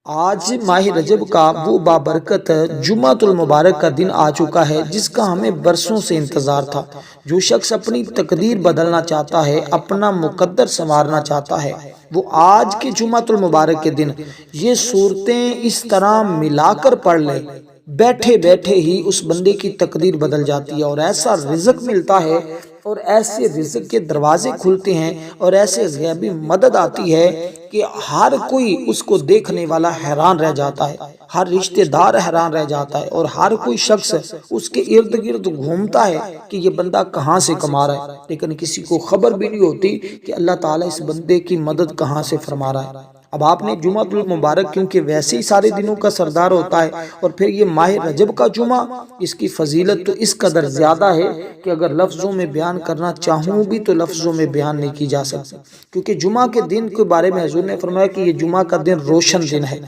آج ماہ رجب کا وہ بابرکت جمعۃ المبارک کا دن آ چکا ہے جس کا ہمیں برسوں سے انتظار تھا۔ جو شخص اپنی تقدیر بدلنا چاہتا ہے، اپنا مقدر سنوارنا چاہتا ہے، وہ آج کے جمعۃ المبارک کے دن یہ صورتیں اس طرح ملا کر پڑھ لے، بیٹھے بیٹھے ہی اس بندے کی تقدیر بدل جاتی ہے اور ایسا رزق ملتا ہے اور ایسے رزق کے دروازے کھلتے ہیں اور ایسے غیبی مدد آتی ہے کہ ہر کوئی اس کو دیکھنے والا حیران رہ جاتا ہے، ہر رشتہ دار حیران رہ جاتا ہے اور ہر کوئی شخص اس کے ارد گرد گھومتا ہے کہ یہ بندہ کہاں سے کما رہا ہے، لیکن کسی کو خبر بھی نہیں ہوتی کہ اللہ تعالیٰ اس بندے کی مدد کہاں سے فرما رہا ہے۔ اب آپ نے جمعۃ المبارک کیونکہ ویسے ہی سارے دنوں کا سردار ہوتا ہے اور پھر یہ ماہ رجب کا جمعہ، اس کی فضیلت تو اس قدر زیادہ ہے کہ اگر لفظوں میں بیان کرنا چاہوں بھی تو لفظوں میں بیان نہیں کی جا سکتی، کیونکہ جمعہ کے دن کے بارے میں حضور نے فرمایا کہ یہ جمعہ کا دن روشن دن ہے،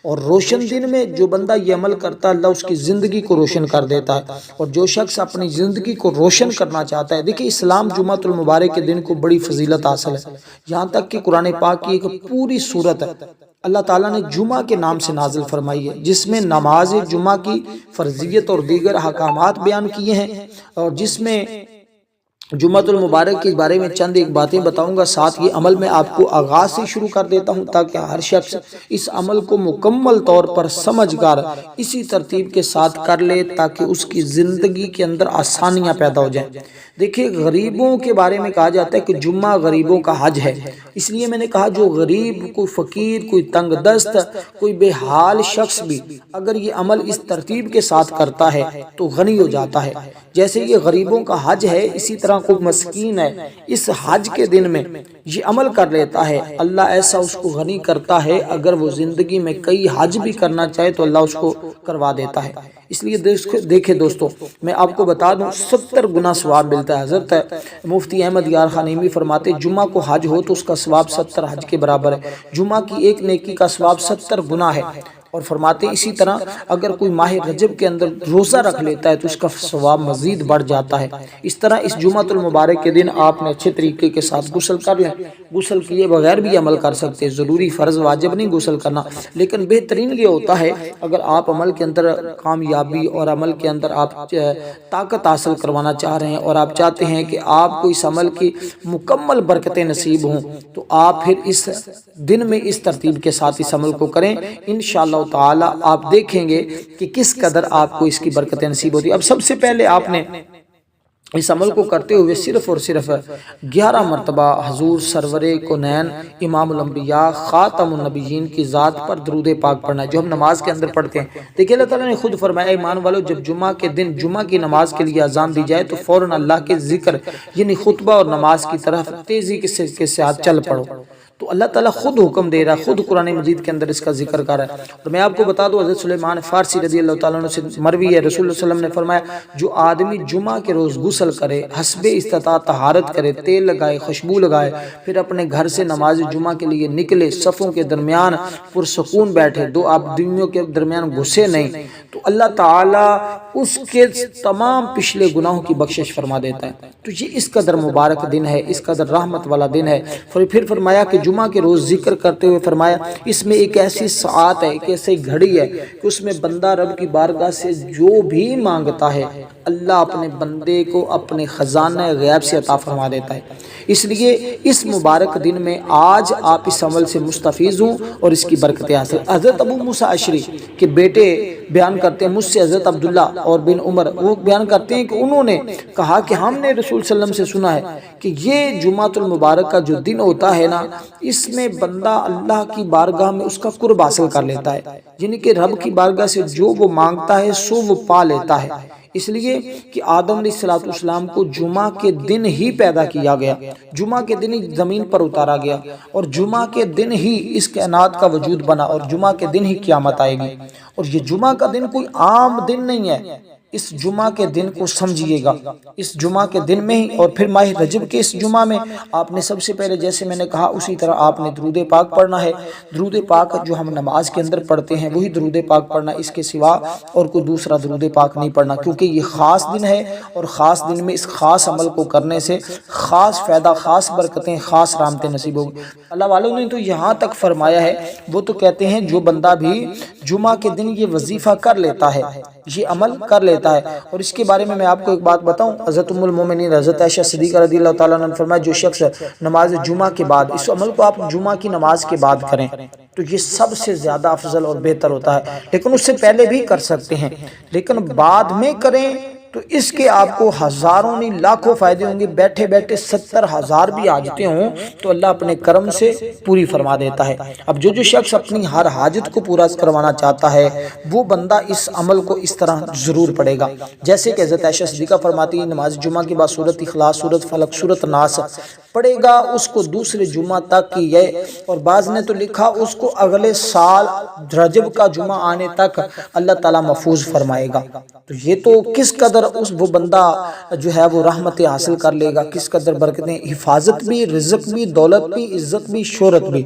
اور روشن دن میں جو بندہ یہ عمل کرتا ہے اللہ اس کی زندگی کو روشن کر دیتا ہے، اور جو شخص اپنی زندگی کو روشن کرنا چاہتا ہے، دیکھیں اسلام جمعۃ المبارک کے دن کو بڑی فضیلت حاصل ہے، یہاں تک کہ قرآن پاک کی ایک پوری سورت ہے اللہ تعالیٰ نے جمعہ کے نام سے نازل فرمائی ہے، جس میں نماز جمعہ کی فرضیت اور دیگر احکامات بیان کیے ہیں، اور جس میں جمعۃ المبارک کے بارے میں چند ایک باتیں بتاؤں گا، ساتھ یہ عمل میں آپ کو آغاز سے شروع کر دیتا ہوں تاکہ ہر شخص اس عمل کو مکمل طور پر سمجھ کر اسی ترتیب کے ساتھ کر لے تاکہ اس کی زندگی کے اندر آسانیاں پیدا ہو جائیں۔ دیکھیں غریبوں کے بارے میں کہا جاتا ہے کہ جمعہ غریبوں کا حج ہے، اس لیے میں نے کہا جو غریب، کوئی فقیر، کوئی تنگ دست، کوئی بے حال شخص بھی اگر یہ عمل اس ترتیب کے ساتھ کرتا ہے تو غنی ہو جاتا ہے۔ جیسے یہ غریبوں کا حج ہے، اسی طرح کوئی مسکین ہے، اس حج کے دن میں یہ عمل کر لیتا ہے، اللہ ایسا اس کو غنی کرتا ہے، اگر وہ زندگی میں کئی حج بھی کرنا چاہے تو اللہ اس کو کروا دیتا ہے۔ اس لیے دیکھیں دوستو، میں آپ کو بتا دوں 70 گنا ثواب ملتا ہے۔ حضرت مفتی احمد یار خانیمی فرماتے جمعہ کو حج ہو تو اس کا ثواب 70 حج کے برابر ہے، جمعہ کی ایک نیکی کا ثواب 70 گنا ہے، اور فرماتے اسی طرح اگر کوئی ماہ رجب کے اندر روزہ رکھ لیتا ہے تو اس کا ثواب مزید بڑھ جاتا ہے۔ اس طرح اس جمعۃ المبارک کے دن آپ نے اچھے طریقے کے ساتھ غسل کر لیں، غسل کیے بغیر بھی عمل کر سکتے ہیں، ضروری فرض واجب نہیں غسل کرنا، لیکن بہترین یہ ہوتا ہے اگر آپ عمل کے اندر کامیابی اور عمل کے اندر آپ طاقت حاصل کروانا چاہ رہے ہیں اور آپ چاہتے ہیں کہ آپ کو اس عمل کی مکمل برکتیں نصیب ہوں تو آپ پھر اس دن میں اس ترتیب کے ساتھ اس عمل کو کریں، انشاءاللہ تعالی آپ دیکھیں گے کہ کس قدر آپ کو اس کی برکتیں نصیب ہوتی ہے۔ اب سب سے پہلے آپ نے اس عمل کو کرتے ہوئے صرف اور صرف 11 مرتبہ حضور سرور کونین امام الانبیاء خاتم النبیین کی ذات پر درود پاک پڑھنا ہے، جو ہم نماز کے اندر پڑھتے ہیں۔ دیکھیں اللہ تعالیٰ نے خود فرمایا ایمان والو جب جمعہ کے دن جمعہ کی نماز کے لیے اذان دی جائے تو فوراً اللہ کے ذکر یعنی خطبہ اور نماز کی طرف تیزی کے ساتھ چل پڑو، تو اللہ تعالیٰ خود حکم دے رہا ہے، خود قرآن مجید کے اندر اس کا ذکر کر رہا ہے۔ اور میں آپ کو بتا دوں حضرت سلیمان فارسی رضی اللہ تعالیٰ عنہ سے مروی ہے، رسول اللہ صلی اللہ علیہ وسلم نے فرمایا جو آدمی جمعہ کے روز غسل کرے، حسب استطاعت طہارت کرے، تیل لگائے، خوشبو لگائے، پھر اپنے گھر سے نماز جمعہ کے لیے نکلے، صفوں کے درمیان پرسکون بیٹھے، دو آدمیوں کے درمیان گھسے نہیں، تو اللہ تعالیٰ اس کے تمام پچھلے گناہوں کی بخشش فرما دیتا ہے۔ تو یہ اس قدر مبارک دن ہے، اس قدر رحمت والا دن ہے۔ پھر فرمایا کہ جمعہ کے روز ذکر کرتے ہوئے فرمایا اس میں ایک ایسی ساعت ہے، ایک ایسی گھڑی ہے کہ اس میں بندہ رب کی بارگاہ سے جو بھی مانگتا ہے اللہ اپنے بندے کو اپنے خزانہ غیب سے عطا فرما دیتا ہے۔ اس لیے اس مبارک دن میں آج آپ اس عمل سے مستفیض ہوں اور اس کی برکتیں حاصل۔ حضرت ابو موسیٰ اشعری کے بیٹے بیان کرتے ہیں، مجھ سے حضرت عبداللہ اور بن عمر وہ بیان کرتے ہیں کہ انہوں نے کہا کہ ہم نے رسول صلی اللہ علیہ وسلم سے سنا ہے کہ یہ جمعۃ المبارک کا جو دن ہوتا ہے نا، اس میں بندہ اللہ کی بارگاہ میں اس کا قرب حاصل کر لیتا ہے، یعنی کہ رب کی بارگاہ سے جو وہ مانگتا ہے سو وہ پا لیتا ہے۔ اس لیے کہ آدم علیہ السلام کو جمعہ کے دن ہی پیدا کیا گیا، جمعہ کے دن ہی زمین پر اتارا گیا، اور جمعہ کے دن ہی اس کائنات کا وجود بنا، اور جمعہ کے دن ہی قیامت آئے گی۔ اور یہ جمعہ کا دن کوئی عام دن نہیں ہے، اس جمعہ کے دن کو سمجھیے گا، اس جمعہ کے دن میں ہی، اور پھر ماہ رجب کے اس جمعہ میں آپ نے سب سے پہلے جیسے میں نے کہا اسی طرح آپ نے درود پاک پڑھنا ہے۔ درود پاک جو ہم نماز کے اندر پڑھتے ہیں وہی درود پاک پڑھنا، اس کے سوا اور کوئی دوسرا درود پاک نہیں پڑھنا، کیونکہ یہ خاص دن ہے اور خاص دن میں اس خاص عمل کو کرنے سے خاص فائدہ، خاص برکتیں، خاص رحمتیں نصیب ہوگی۔ اللہ والوں نے تو یہاں تک فرمایا ہے، وہ تو کہتے ہیں جو بندہ بھی جمعہ کے دن یہ وظیفہ کر لیتا ہے، یہ عمل کر لیتا ہے، اور اس کے بارے میں آپ کو ایک بات بتاؤں، حضرت ام المومنین حضرت عائشہ صدیقہ رضی اللہ تعالیٰ عنہ نے فرمایا جو شخص نماز جمعہ کے بعد، اس عمل کو آپ جمعہ کی نماز کے بعد کریں تو یہ سب سے زیادہ افضل اور بہتر ہوتا ہے، لیکن اس سے پہلے بھی کر سکتے ہیں، لیکن بعد میں کریں تو اس کے آپ کو ہزاروں نہیں لاکھوں فائدے ہوں گے۔ بیٹھے بیٹھے 70,000 بھی حاجتیں ہوں تو اللہ اپنے کرم سے پوری فرما دیتا ہے۔ اب جو شخص اپنی ہر حاجت کو پورا کروانا چاہتا ہے وہ بندہ اس عمل کو اس طرح ضرور پڑھے گا، جیسے کہ حضرت عائشہ صدیقہ فرماتی ہے نماز جمعہ کے بعد سورۃ اخلاص، سورۃ فلق، سورۃ ناس پڑھے گا، اس کو دوسرے جمعہ تک کی ہے، اور بعض نے تو لکھا اس کو اگلے سال رجب کا جمعہ آنے تک اللہ تعالیٰ محفوظ فرمائے گا۔ تو یہ تو کس قدر وہ بندہ جو ہے وہ رحمت حاصل کر لے گا، کس قدر برکتیں، حفاظت بھی، رزق بھی، دولت بھی، عزت بھی، شہرت بھی،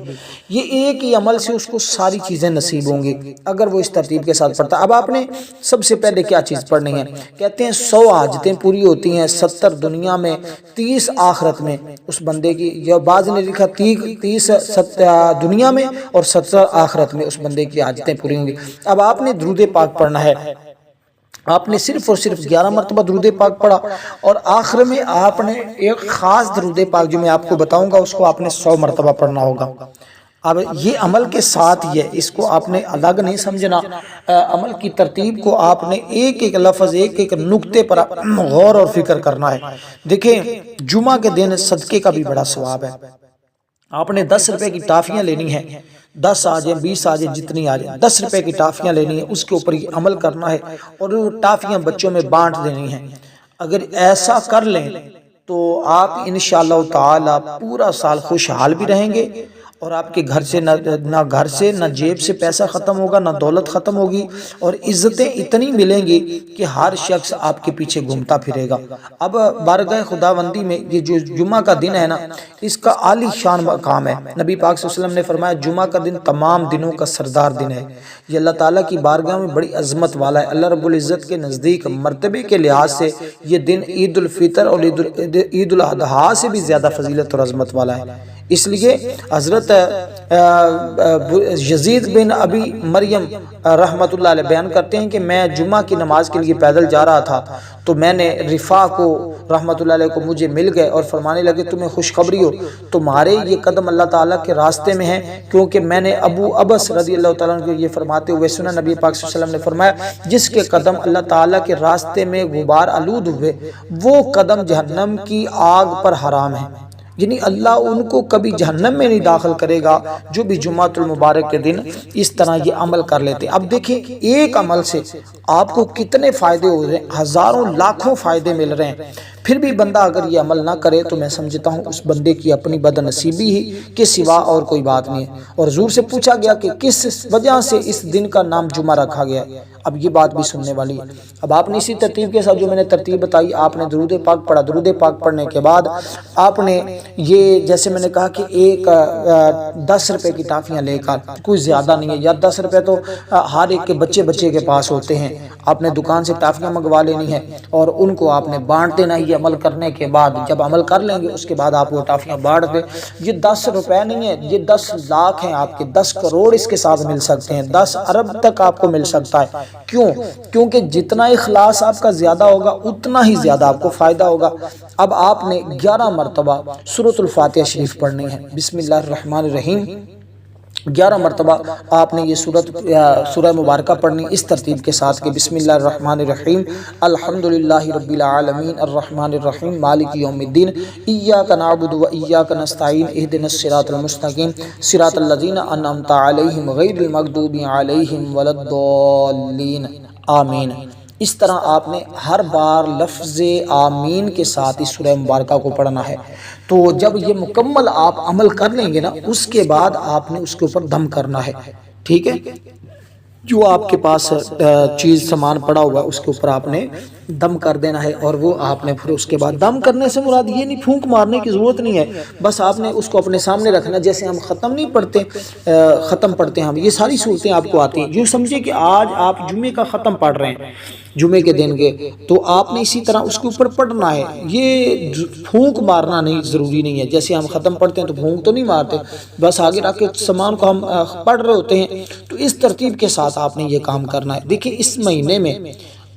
یہ ایک ہی عمل سے اس کو ساری چیزیں نصیب ہوں گی اگر وہ اس ترتیب کے ساتھ پڑھتا ہے۔ اب آپ نے سب سے پہلے کیا چیز پڑھنی ہے؟ کہتے ہیں 100 حاجتیں پوری ہوتی ہیں، 70 دنیا میں، 30 آخرت میں اس بندے کی، یا بعض نے لکھا 30 دنیا میں اور 70 آخرت میں اس بندے کی حاجتیں پوری ہوں گی۔ اب آپ نے درود پاک پڑھنا ہے، آپ نے صرف اور صرف 11 مرتبہ درود پاک پڑھا، اور آخر میں آپ نے ایک خاص درود پاک جو میں آپ کو بتاؤں گا اس کو آپ نے 100 مرتبہ پڑھنا ہوگا۔ اب یہ عمل کے ساتھ یہ، اس کو آپ نے الگ نہیں سمجھنا، عمل کی ترتیب کو آپ نے ایک ایک لفظ، ایک ایک نقطے پر غور اور فکر کرنا ہے۔ دیکھیں جمعہ کے دن صدقے کا بھی بڑا ثواب ہے، آپ نے 10 روپے کی ٹافیاں لینی ہیں، 10 آ جائیں 20 آ جائیں جتنی آ جائیں، 10 روپے کی ٹافیاں لینی ہیں، اس کے اوپر یہ عمل کرنا ہے اور وہ ٹافیاں بچوں میں بانٹ دینی ہیں۔ اگر ایسا کر لیں تو آپ انشاءاللہ تعالی پورا سال خوشحال بھی رہیں گے، اور آپ کے گھر سے نہ جیب سے پیسہ ختم ہوگا، نہ دولت ختم ہوگی، اور عزتیں اتنی ملیں گی کہ ہر شخص آپ کے پیچھے گھومتا پھرے گا۔ اب بارگاہ خداوندی میں یہ جو جمعہ کا دن ہے نا، اس کا عالی شان مقام ہے۔ نبی پاک صلی اللہ علیہ وسلم نے فرمایا جمعہ کا دن تمام دنوں کا سردار دن ہے، یہ اللہ تعالیٰ کی بارگاہ میں بڑی عظمت والا ہے۔ اللہ رب العزت کے نزدیک مرتبے کے لحاظ سے یہ دن عید الفطر اور عید الاضحیٰ سے بھی زیادہ فضیلت اور عظمت والا ہے۔ اس لیے حضرت یزید بن ابی مریم رحمت اللہ علیہ بیان کرتے ہیں کہ میں جمعہ کی نماز کے لیے پیدل جا رہا تھا تو میں نے رفاع کو رحمت اللہ علیہ کو مجھے مل گئے اور فرمانے لگے تمہیں خوشخبری ہو، تمہارے یہ قدم اللہ تعالیٰ کے راستے میں ہیں، کیونکہ میں نے ابو ابس رضی اللہ تعالیٰ عنہ کو یہ فرماتے ہوئے سنا، نبی پاک صلی اللہ علیہ وسلم نے فرمایا جس کے قدم اللہ تعالیٰ کے راستے میں غبار آلود ہوئے وہ قدم جہنم کی آگ پر حرام ہے، یعنی اللہ ان کو کبھی جہنم میں نہیں داخل کرے گا جو بھی جمعۃ المبارک کے دن اس طرح یہ عمل کر لیتے ہیں۔ اب دیکھیں ایک عمل سے آپ کو کتنے فائدے ہو رہے ہیں، ہزاروں لاکھوں فائدے مل رہے ہیں، پھر بھی بندہ اگر یہ عمل نہ کرے تو میں سمجھتا ہوں اس بندے کی اپنی بد نصیبی ہی کے سوا اور کوئی بات نہیں ہے۔ اور حضور سے پوچھا گیا کہ کس وجہ سے اس دن کا نام جمعہ رکھا گیا ہے، اب یہ بات بھی سننے والی ہے۔ اب آپ نے اسی ترتیب کے ساتھ جو میں نے ترتیب بتائی، آپ نے درود پاک پڑھا، درود پاک پڑھنے کے بعد آپ نے یہ جیسے میں نے کہا کہ ایک 10 روپے کی ٹافیاں لے کر، کوئی زیادہ نہیں ہے، یا 10 روپے تو ہر ایک کے بچے کے پاس ہوتے ہیں، آپ نے دکان سے ٹافیاں منگوا لینی ہے اور ان کو آپ نے بانٹ دینا ہے۔ عمل کرنے کے بعد جب عمل کر لیں گے اس کے بعد آپ وہ ٹافیاں بانٹ دیں۔ یہ 10 روپے نہیں ہے، یہ 10 لاکھ ہیں، آپ کے 10 کروڑ اس کے ساتھ مل سکتے ہیں، 10 ارب تک آپ کو مل سکتا ہے۔ کیوں؟ کیونکہ جتنا اخلاص آپ کا زیادہ ہوگا اتنا ہی زیادہ آپ کو فائدہ ہوگا۔ اب آپ نے 11 مرتبہ سورۃ الفاتحہ شریف پڑھنی ہے، بسم اللہ الرحمن الرحیم 11 مرتبہ آپ نے یہ سورہ مبارکہ پڑھنی اس ترتیب کے ساتھ کہ بسم اللہ الرحمن الرحیم الحمدللہ رب العالمین الرحمن الرحیم مالک یوم الدین ایاک نعبد و ایاک نستعین اہدنا الصراط المستقیم صراط الذین انعمت علیہم غیر المغضوب علیہم ولا الضالین آمین۔ اس طرح آپ نے ہر بار لفظ آمین کے ساتھ اس سورہ مبارکہ کو پڑھنا ہے۔ تو جب یہ مکمل آپ عمل کر لیں گے نا، اس کے بعد آپ نے اس کے اوپر دم کرنا ہے، ٹھیک ہے؟ جو آپ کے پاس چیز سامان پڑا ہوا ہے اس کے اوپر آپ نے دم کر دینا ہے، اور وہ آپ نے پھر اس کے بعد دم کرنے سے مراد یہ نہیں، پھونک مارنے کی ضرورت نہیں ہے، بس آپ نے اس کو اپنے سامنے رکھنا، جیسے ہم ختم نہیں پڑھتے، ختم پڑھتے ہیں ہم، یہ ساری صورتیں آپ کو آتی ہیں۔ جو سمجھے کہ آج آپ جمعے کا ختم پڑھ رہے ہیں، جمعے کے دن کے، تو آپ نے اسی طرح اس کے اوپر پڑھنا ہے، یہ پھونک مارنا نہیں ضروری نہیں ہے، جیسے ہم ختم پڑھتے ہیں تو پھونک تو نہیں مارتے، بس آگے رکھ کے سامان کو ہم پڑھ رہے ہوتے ہیں، تو اس ترتیب کے ساتھ آپ نے یہ کام کرنا ہے۔ دیکھیں اس مہینے میں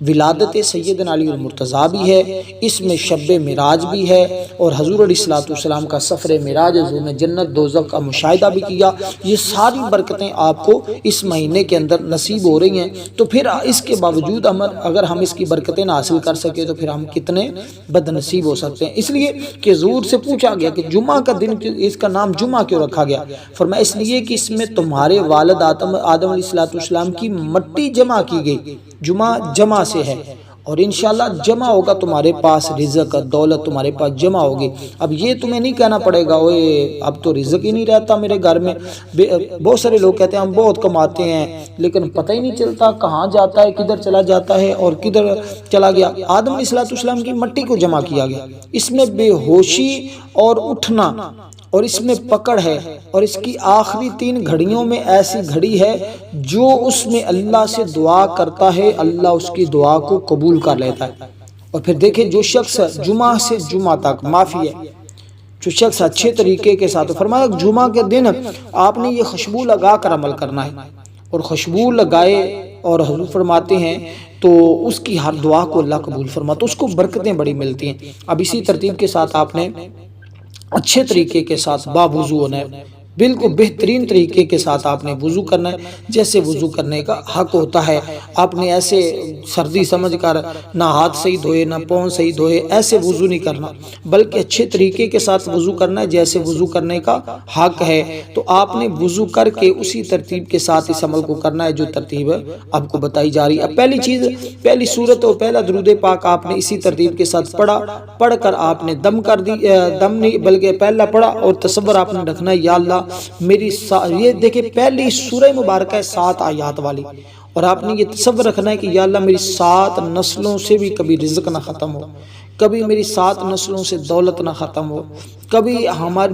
ولادت سیدنا علی المرتضیٰ بھی ہے، اس میں شب معراج بھی ہے، اور حضور علیہ السلام کا سفر معراج، حضور نے جنت دوزخ کا مشاہدہ بھی کیا، یہ ساری برکتیں آپ کو اس مہینے کے اندر نصیب ہو رہی ہیں۔ تو پھر اس کے باوجود اگر ہم اس کی برکتیں نہ حاصل کر سکے تو پھر ہم کتنے بد نصیب ہو سکتے ہیں۔ اس لیے کہ حضور سے پوچھا گیا کہ جمعہ کا دن اس کا نام جمعہ کیوں رکھا گیا؟ فرمایا اس لیے کہ اس میں تمہارے والد آدم علیہ السلام کی مٹی جمع کی گئی، جمعہ جمع سے ہے، اور انشاءاللہ جمع ہوگا تمہارے پاس رزق، دولت تمہارے پاس جمع ہوگی۔ اب یہ تمہیں نہیں کہنا پڑے گا اوے اب تو رزق ہی نہیں رہتا میرے گھر میں، بہت سارے لوگ کہتے ہیں ہم بہت کماتے ہیں لیکن پتہ ہی نہیں چلتا کہاں جاتا ہے، کدھر چلا جاتا ہے اور کدھر چلا گیا۔ آدم علیہ السلام کی مٹی کو جمع کیا گیا، اس میں بے ہوشی اور اٹھنا، اور اس میں پکڑ ہے، اور اس کی آخری 3 گھڑیوں میں ایسی گھڑی ہے جو اس میں اللہ سے دعا کرتا ہے، اللہ اس کی دعا کو قبول کر لیتا ہے۔ اور پھر دیکھیں جو شخص جمعہ سے جمعہ تک، معافی ہے، جو شخص اچھے طریقے کے ساتھ، فرمایا جمعہ کے دن آپ نے یہ خوشبو لگا کر عمل کرنا ہے، اور خوشبو لگائے، اور حضور فرماتے ہیں تو اس کی ہر دعا کو اللہ قبول فرماتا، اس کو برکتیں بڑی ملتی ہیں۔ اب اسی ترتیب کے ساتھ آپ نے اچھے طریقے کے ساتھ باوضو ہونا ہے، بالکل بہترین طریقے کے ساتھ آپ نے وضو کرنا ہے، جیسے وضو کرنے کا حق ہوتا ہے۔ آپ نے ایسے سردی سمجھ کر نہ ہاتھ صحیح دھوئے نہ پاؤں صحیح دھوئے ایسے وضو نہیں کرنا، بلکہ اچھے طریقے کے ساتھ وضو کرنا ہے جیسے وضو کرنے کا حق ہے۔ تو آپ نے وضو کر کے اسی ترتیب کے ساتھ اس عمل کو کرنا ہے جو ترتیب آپ کو بتائی جا رہی ہے۔ اب پہلی چیز، پہلی صورت اور پہلا درود پاک آپ نے اسی ترتیب کے ساتھ پڑھا، پڑھ کر آپ نے دم کر دی، دم نہیں بلکہ پہلا پڑھا، اور تصور آپ نے رکھنا ہے یا اللہ میری یہ دیکھیں پہلی سورہ مبارکہ ہے 7 آیات والی، اور آپ نے یہ تصور رکھنا ہے کہ یا اللہ میری 7 نسلوں سے بھی کبھی رزق نہ ختم ہو، کبھی میری 7 نسلوں سے دولت نہ ختم ہو، کبھی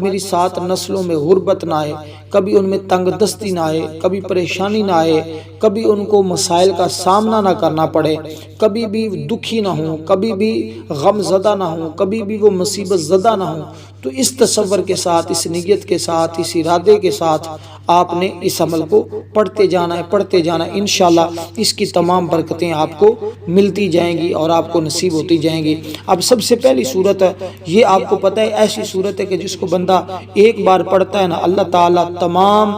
میری 7 نسلوں میں غربت نہ آئے، کبھی ان میں تنگ دستی نہ آئے، کبھی پریشانی نہ آئے، کبھی ان کو مسائل کا سامنا نہ کرنا پڑے، کبھی بھی دکھی نہ ہوں، کبھی بھی غم زدہ نہ ہوں، کبھی بھی وہ مصیبت زدہ نہ ہوں۔ تو اس تصور کے ساتھ، اس نیت کے ساتھ، اس ارادے کے ساتھ آپ نے اس عمل کو پڑھتے جانا ہے، پڑھتے جانا ہے، انشاءاللہ اس کی تمام برکتیں آپ کو ملتی جائیں گی اور آپ کو نصیب ہوتی جائیں گی۔ اب سب سے پہلی صورت ہے، یہ آپ کو پتہ ہے ایسی صورت ہے کہ جس کو بندہ ایک بار پڑھتا ہے نا، اللہ تعالیٰ تمام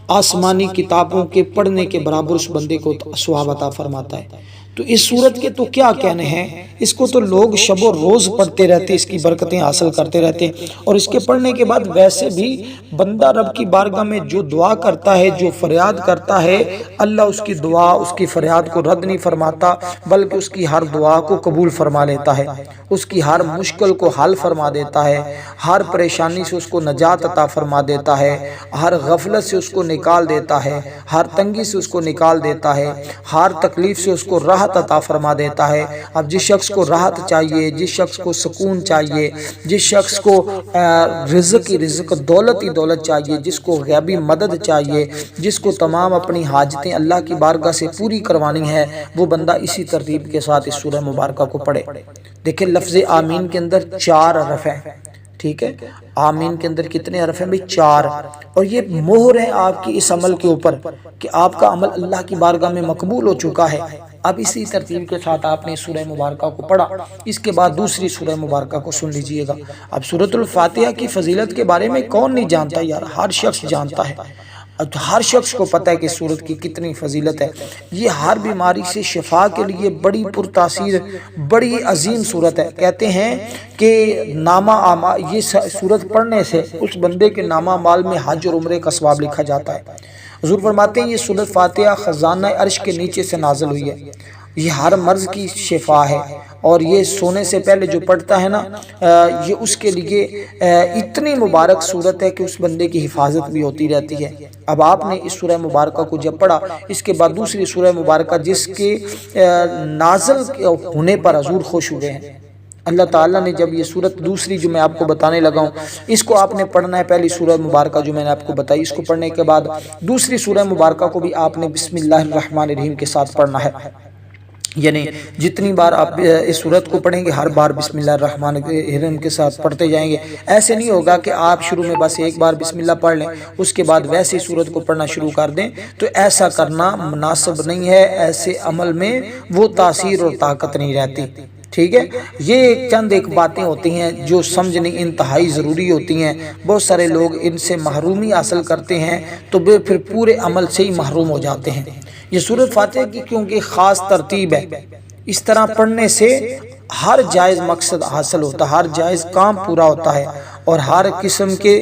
آسمانی کتابوں کے پڑھنے کے برابر اس بندے کو ثواب عطا فرماتا ہے۔ تو اس صورت کے تو کیا کہنے ہیں، اس کو تو لوگ شب و روز پڑھتے رہتے، اس کی برکتیں حاصل کرتے رہتے، اور اس کے پڑھنے کے بعد ویسے بھی بندہ رب کی بارگاہ میں جو دعا کرتا ہے، جو فریاد کرتا ہے، اللہ اس کی دعا، اس کی فریاد کو رد نہیں فرماتا، بلکہ اس کی ہر دعا کو قبول فرما لیتا ہے، اس کی ہر مشکل کو حل فرما دیتا ہے، ہر پریشانی سے اس کو نجات عطا فرما دیتا ہے، ہر غفلت سے اس کو نکال دیتا ہے، ہر تنگی سے اس کو نکال دیتا ہے، ہر تکلیف سے اس کو راحت عطا فرما دیتا ہے۔ اب جس شخص کو راحت چاہیے، جس شخص کو سکون چاہیے، جس شخص کو رزق ہی رزق، دولت ہی دولت چاہیے، جس کو غیبی مدد چاہیے، جس کو تمام اپنی حاجتیں اللہ کی بارگاہ سے پوری کروانی ہے، وہ بندہ اسی ترتیب کے ساتھ اس سورہ مبارکہ کو پڑھے۔ دیکھیں لفظ آمین کے اندر 4 حرف ہیں، ٹھیک ہے، آمین کے اندر کتنے حرف ہیں بھئی 4، اور یہ مہر ہے آپ کی اس عمل کے اوپر کہ آپ کا عمل اللہ کی بارگاہ میں مقبول ہو چکا ہے۔ اب اسی ترتیب کے ساتھ آپ نے سورہ مبارکہ کو پڑھا، اس کے بعد دوسری سورہ مبارکہ کو سن لیجئے گا۔ اب سورۃ الفاتحہ کی فضیلت کے بارے میں کون نہیں جانتا یار، ہر شخص جانتا ہے، ہر شخص کو پتہ ہے کہ سورت کی کتنی فضیلت ہے۔ یہ ہر بیماری سے شفا کے لیے بڑی پرتاثیر، بڑی عظیم سورت ہے۔ کہتے ہیں کہ یہ سورت پڑھنے سے اس بندے کے نامہ اعمال میں حج اور عمرے کا ثواب لکھا جاتا ہے۔ حضور فرماتے ہیں یہ سورۃ فاتحہ خزانہ عرش کے نیچے سے نازل ہوئی ہے۔ یہ ہر مرض کی شفا ہے، اور یہ سونے سے پہلے جو پڑھتا ہے نا یہ اس کے لیے اتنی مبارک صورت ہے کہ اس بندے کی حفاظت بھی ہوتی رہتی ہے۔ اب آپ نے اس سورہ مبارکہ کو جب پڑھا، اس کے بعد دوسری سورہ مبارکہ جس کے نازل ہونے پر حضور خوش ہوئے ہیں، اللہ تعالیٰ نے جب یہ صورت دوسری جو میں آپ کو بتانے لگا ہوں اس کو آپ نے پڑھنا ہے، پہلی سورہ مبارکہ جو میں نے آپ کو بتائی اس کو پڑھنے کے بعد دوسری سورہ مبارکہ کو بھی آپ نے بسم اللہ الرحمن الرحیم کے ساتھ پڑھنا ہے، یعنی جتنی بار آپ اس صورت کو پڑھیں گے ہر بار بسم اللہ الرحمن الرحیم کے ساتھ پڑھتے جائیں گے۔ ایسے نہیں ہوگا کہ آپ شروع میں بس ایک بار بسم اللہ پڑھ لیں اس کے بعد ویسے صورت کو پڑھنا شروع کر دیں، تو ایسا کرنا مناسب نہیں ہے، ایسے عمل میں وہ تاثیر اور طاقت نہیں رہتی، ٹھیک ہے۔ یہ چند ایک باتیں ہوتی ہیں جو سمجھنی انتہائی ضروری ہوتی ہیں، بہت سارے لوگ ان سے محرومی حاصل کرتے ہیں تو وہ پھر پورے عمل سے ہی محروم ہو جاتے ہیں۔ یہ سورۃ فاتحہ کی کیونکہ خاص ترتیب ہے، اس طرح پڑھنے سے ہر جائز مقصد حاصل ہوتا ہے، ہر جائز کام پورا ہوتا ہے، اور ہر قسم کے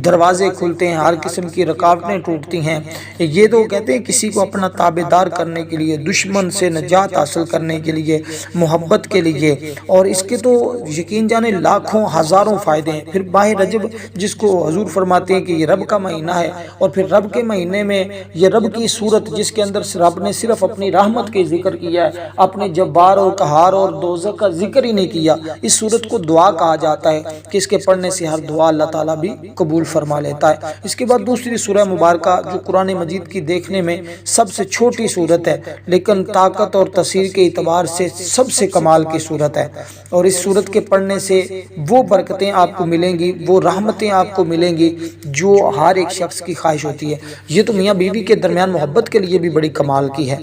دروازے کھلتے ہیں، ہر قسم کی رکاوٹیں ٹوٹتی ہیں۔ یہ تو کہتے ہیں کسی کو اپنا تابعدار کرنے کے لیے، دشمن سے نجات حاصل کرنے کے لیے، محبت کے لیے، اور اس کے تو یقین جانے لاکھوں ہزاروں فائدے ہیں۔ پھر ماہ رجب جس کو حضور فرماتے ہیں کہ یہ رب کا مہینہ ہے، اور پھر رب کے مہینے میں یہ رب کی صورت جس کے اندر رب نے صرف اپنی رحمت کے ذکر کیا ہے، اپنے جبار اور قہار اور دوزخ کا ذکر ہی نہیں کیا۔ اس صورت کو دعا کہا جاتا ہے کہ اس کے پڑھنے سے ہر دعا اللہ تعالیٰ بھی قبول فرما لیتا ہے۔ اس کے بعد دوسری سورہ مبارکہ جو قرآن مجید کی دیکھنے میں سب سے چھوٹی صورت ہے لیکن طاقت اور تاثیر کے اعتبار سے سب سے کمال کی صورت ہے، اور اس صورت کے پڑھنے سے وہ برکتیں آپ کو ملیں گی، وہ رحمتیں آپ کو ملیں گی جو ہر ایک شخص کی خواہش ہوتی ہے۔ یہ تو میاں بیوی کے درمیان محبت کے لیے بھی بڑی کمال کی ہے۔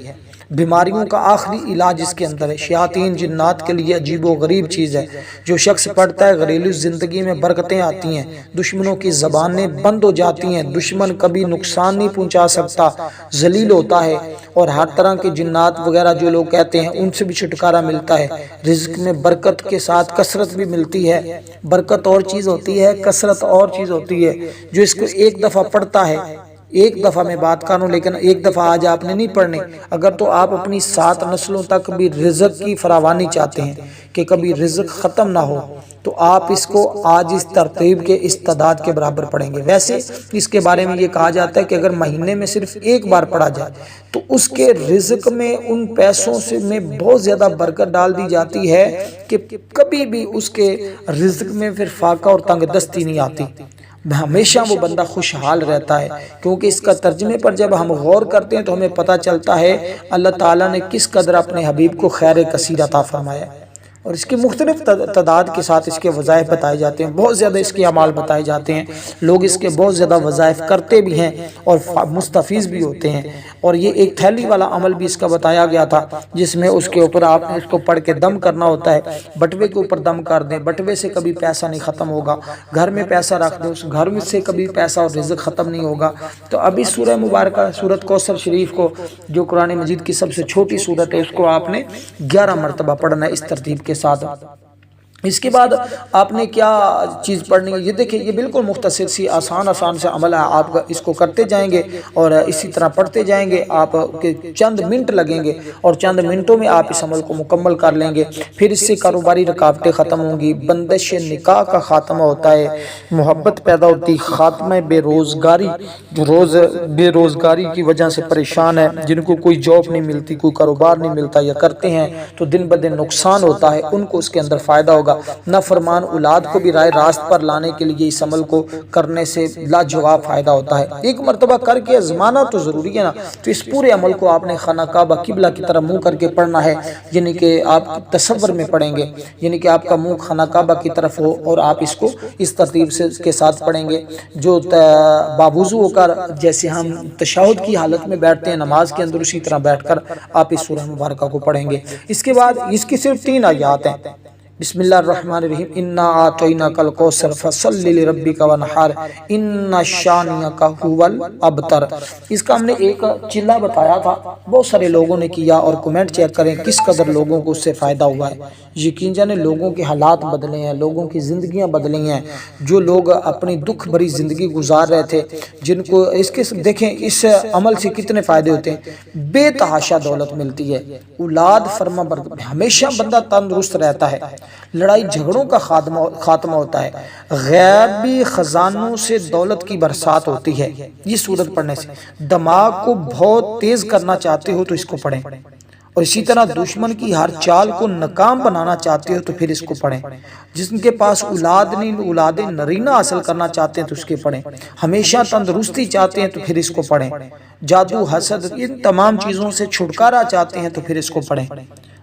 بیماریوں کا آخری علاج اس کے اندر ہے، شیاطین جنات کے لیے عجیب و غریب چیز ہے۔ جو شخص پڑھتا ہے گھریلو زندگی میں برکتیں آتی ہیں، دشمنوں کی زبانیں بند ہو جاتی ہیں، دشمن کبھی نقصان نہیں پہنچا سکتا، ذلیل ہوتا ہے، اور ہر طرح کے جنات وغیرہ جو لوگ کہتے ہیں ان سے بھی چھٹکارا ملتا ہے۔ رزق میں برکت کے ساتھ کثرت بھی ملتی ہے۔ برکت اور چیز ہوتی ہے، کثرت اور چیز ہوتی ہے۔ جو اس کو ایک دفعہ پڑھتا ہے، ایک دفعہ میں بات کروں لیکن ایک دفعہ آج آپ نے نہیں پڑھنی، اگر تو آپ اپنی 7 نسلوں تک بھی رزق کی فراوانی چاہتے ہیں کہ کبھی رزق ختم نہ ہو، تو آپ اس کو آج اس ترتیب کے اس تعداد کے برابر پڑھیں گے۔ ویسے اس کے بارے میں یہ کہا جاتا ہے کہ اگر مہینے میں صرف ایک بار پڑھا جائے تو اس کے رزق میں ان پیسوں سے میں بہت زیادہ برکت ڈال دی جاتی ہے کہ کبھی بھی اس کے رزق میں پھر فاقہ اور تنگ دستی نہیں آتی، ہمیشہ وہ بندہ خوشحال رہتا ہے۔ کیونکہ اس کا ترجمے پر جب ہم غور کرتے ہیں تو ہمیں پتہ چلتا ہے اللہ تعالیٰ نے کس قدر اپنے حبیب کو خیر کثیر عطا فرمایا ہے، اور اس کی مختلف تعداد کے ساتھ اس کے وظائف بتائے جاتے ہیں، بہت زیادہ اس کے اعمال بتائے جاتے ہیں، لوگ اس کے بہت زیادہ وظائف کرتے بھی ہیں اور مستفیض بھی ہوتے ہیں۔ اور یہ ایک تھیلی والا عمل بھی اس کا بتایا گیا تھا جس میں اس کے اوپر آپ نے اس کو پڑھ کے دم کرنا ہوتا ہے، بٹوے کے اوپر دم کر دیں، بٹوے سے کبھی پیسہ نہیں ختم ہوگا، گھر میں پیسہ رکھ دیں، اس گھر میں سے کبھی پیسہ اور رزق ختم نہیں ہوگا۔ تو اب اس سورہ مبارکہ سورۃ کوثر شریف کو جو قرآن مجید کی سب سے چھوٹی سورت ہے اس کو آپ نے 11 مرتبہ پڑھنا ہے اس ترتیب کے ساتھ۔ اس کے بعد آپ نے کیا چیز پڑھنی ہے، یہ دیکھیں یہ بالکل مختصر سی آسان سے عمل ہے، آپ اس کو کرتے جائیں گے اور اسی طرح پڑھتے جائیں گے، آپ کے چند منٹ لگیں گے اور چند منٹوں میں آپ اس عمل کو مکمل کر لیں گے۔ پھر اس سے کاروباری رکاوٹیں ختم ہوں گی، بندش نکاح کا خاتمہ ہوتا ہے، محبت پیدا ہوتی، خاتمہ بے روزگاری، جو بے روزگاری کی وجہ سے پریشان ہے، جن کو کوئی جاب نہیں ملتی، کوئی کاروبار نہیں ملتا یا کرتے ہیں تو دن بدن نقصان ہوتا ہے، ان کو اس کے اندر فائدہ ہوگا۔ نافرمان اولاد کو بھی رائے راست پر لانے کے لیے اس عمل کو کرنے سے لاجواب فائدہ ہوتا ہے۔ ایک مرتبہ کر کے آزمانا تو ضروری ہے نا، تو اس پورے عمل کو آپ نے خانہ کعبہ قبلہ کی طرف منہ کر کے پڑھنا ہے، یعنی کہ آپ تصور میں پڑھیں گے، یعنی کہ آپ کا منہ خانہ کعبہ کی طرف ہو اور آپ اس کو اس ترتیب سے کے ساتھ پڑھیں گے، جو باوضو ہو کر جیسے ہم تشہد کی حالت میں بیٹھتے ہیں نماز کے اندر اسی طرح بیٹھ کر آپ اس سورہ مبارکہ کو پڑھیں گے۔ اس کے بعد اس کی صرف 3 آیات ہیں، بسم اللہ الرحمن الرحیم انا اعطیناک الکوثر فصلی لربک وانحر ان شانئک هو الابتر۔ اس کا ہم نے ایک چلا بتایا تھا، بہت سارے لوگوں نے کیا، اور کمنٹ چیک کریں کس قدر لوگوں کو اس سے فائدہ ہوا ہے۔ یقین جانیں لوگوں کے حالات بدلے ہیں، لوگوں کی زندگیاں بدلی ہیں۔ جو لوگ اپنی دکھ بھری زندگی گزار رہے تھے، جن کو اس کے دیکھیں اس عمل سے کتنے فائدے ہوتے ہیں۔ بے تحاشا دولت ملتی ہے، اولاد فرما بردار، ہمیشہ بندہ تندرست رہتا ہے، لڑائی جھگڑوں کا خاتمہ ہوتا ہے، غیبی خزانوں سے دولت کی برسات ہوتی ہے۔ یہ سورت پڑھنے سے دماغ کو بہت تیز کرنا چاہتے ہو تو اس کو پڑھیں، اور اسی طرح دشمن کی ہر چال کو ناکام بنانا چاہتے ہو تو پھر اس کو پڑھیں۔ جن کے پاس اولاد نہیں، اولاد نرینہ حاصل کرنا چاہتے ہیں تو اس کے پڑھیں، ہمیشہ تندرستی چاہتے ہیں تو پھر اس کو پڑھیں، جادو حسد ان تمام چیزوں سے چھٹکارا چاہتے ہیں تو پھر اس کو پڑھیں،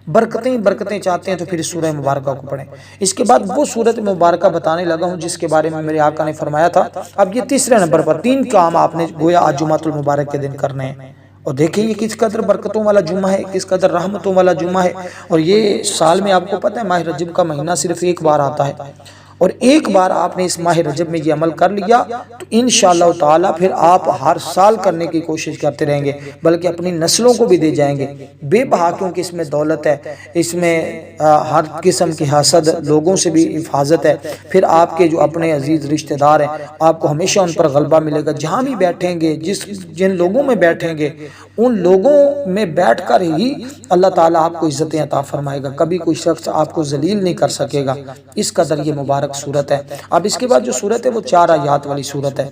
برکتیں چاہتے ہیں تو پھر اس سورہ مبارکہ کو پڑھیں۔ اس کے بعد وہ سورت مبارکہ بتانے لگا ہوں جس کے بارے میں میرے آقا نے فرمایا تھا۔ اب یہ تیسرے نمبر پر 3 کام آپ نے گویا آج جمعۃ المبارک کے دن کرنے ہیں، اور دیکھیں یہ کس قدر برکتوں والا جمعہ ہے، کس قدر رحمتوں والا جمعہ ہے۔ اور یہ سال میں آپ کو پتہ ہے ماہ رجب کا مہینہ صرف ایک بار آتا ہے، اور ایک بار آپ نے اس ماہ رجب میں یہ عمل کر لیا تو انشاءاللہ تعالی پھر آپ ہر سال کرنے کی کوشش کرتے رہیں گے، بلکہ اپنی نسلوں کو بھی دے جائیں گے۔ بے بہا کیونکہ اس میں دولت ہے، اس میں ہر قسم کی حسد، لوگوں سے بھی حفاظت ہے، پھر آپ کے جو اپنے عزیز رشتہ دار ہیں آپ کو ہمیشہ ان پر غلبہ ملے گا۔ جہاں بھی بیٹھیں گے، جن لوگوں میں بیٹھیں گے، ان لوگوں میں بیٹھ کر ہی اللہ تعالیٰ آپ کو عزتیں عطا فرمائے گا، کبھی کوئی شخص آپ کو ذلیل نہیں کر سکے گا۔ اس قدر یہ مبارک سورت ہے۔ اب اس کے بعد جو سورت ہے وہ 4 آیات والی سورت ہے،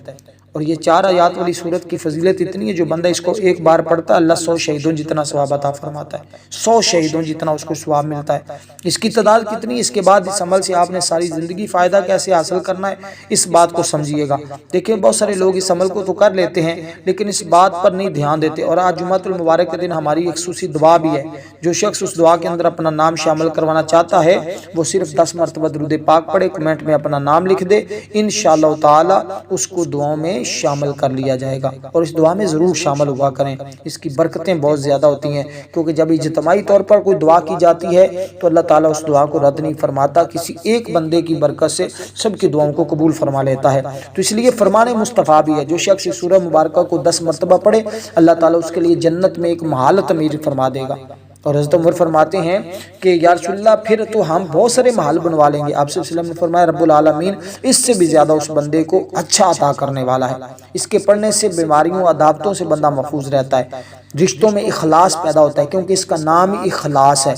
اور یہ 4 آیات والی سورت کی فضیلت اتنی ہے جو بندہ اس کو ایک بار پڑھتا ہے اللہ 100 شہیدوں جتنا ثواب عطا فرماتا ہے، 100 شہیدوں جتنا اس کو ثواب ملتا ہے۔ اس کی تعداد کتنی ہے، اس کے بعد اس عمل سے آپ نے ساری زندگی فائدہ کیسے حاصل کرنا ہے، اس بات کو سمجھیے گا۔ دیکھیں بہت سارے لوگ اس عمل کو تو کر لیتے ہیں لیکن اس بات پر نہیں دھیان دیتے، اور آج جمعۃ المبارک کے دن ہماری ایک خصوصی دعا بھی ہے۔ جو شخص اس دعا کے اندر اپنا نام شامل کروانا چاہتا ہے وہ صرف 10 مرتبہ درود پاک پڑھے، کمنٹ میں اپنا نام لکھ دے، انشاءاللہ تعالی اس کو دعاؤں میں شامل کر لیا جائے گا، اور اس دعا میں ضرور شامل ہوا کریں۔ اس کی برکتیں بہت زیادہ ہوتی ہیں، کیونکہ جب اجتماعی طور پر کوئی دعا کی جاتی ہے تو اللہ تعالیٰ اس دعا کو رد نہیں فرماتا، کسی ایک بندے کی برکت سے سب کی دعاؤں کو قبول فرما لیتا ہے۔ تو اس لیے فرمان مصطفیٰ بھی ہے، جو شخص اس سورہ مبارکہ کو 10 مرتبہ پڑھے اللہ تعالیٰ اس کے لیے جنت میں ایک محل تعمیر فرما دے گا۔ اور حضرت عمر فرماتے ہیں کہ یا رسول اللہ پھر تو ہم بہت سارے محل بنوا لیں گے۔ آپ صلی اللہ علیہ وسلم نے فرمایا رب العالمین اس سے بھی زیادہ اس بندے کو اچھا عطا کرنے والا ہے۔ اس کے پڑھنے سے بیماریوں عذابوں سے بندہ محفوظ رہتا ہے، رشتوں میں اخلاص پیدا ہوتا ہے، کیونکہ اس کا نام ہی اخلاص ہے۔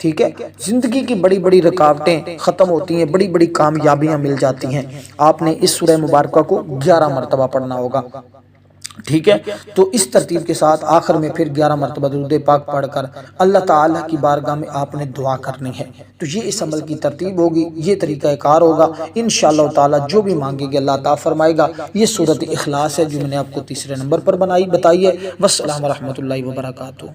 ٹھیک ہے، زندگی کی بڑی بڑی رکاوٹیں ختم ہوتی ہیں، بڑی بڑی کامیابیاں مل جاتی ہیں۔ آپ نے اس سورہ مبارکہ کو 11 مرتبہ پڑھنا ہوگا۔ ٹھیک ہے، تو اس ترتیب کے ساتھ آخر میں پھر 11 مرتبہ درود پاک پڑھ کر اللہ تعالیٰ کی بارگاہ میں آپ نے دعا کرنی ہے۔ تو یہ اس عمل کی ترتیب ہوگی، یہ طریقہ کار ہوگا، انشاءاللہ تعالیٰ جو بھی مانگے گے اللہ عطا فرمائے گا۔ یہ سورۃ اخلاص ہے جو میں نے آپ کو تیسرے نمبر پر بتائی ہے۔ والسلام ورحمۃ اللہ وبرکاتہ۔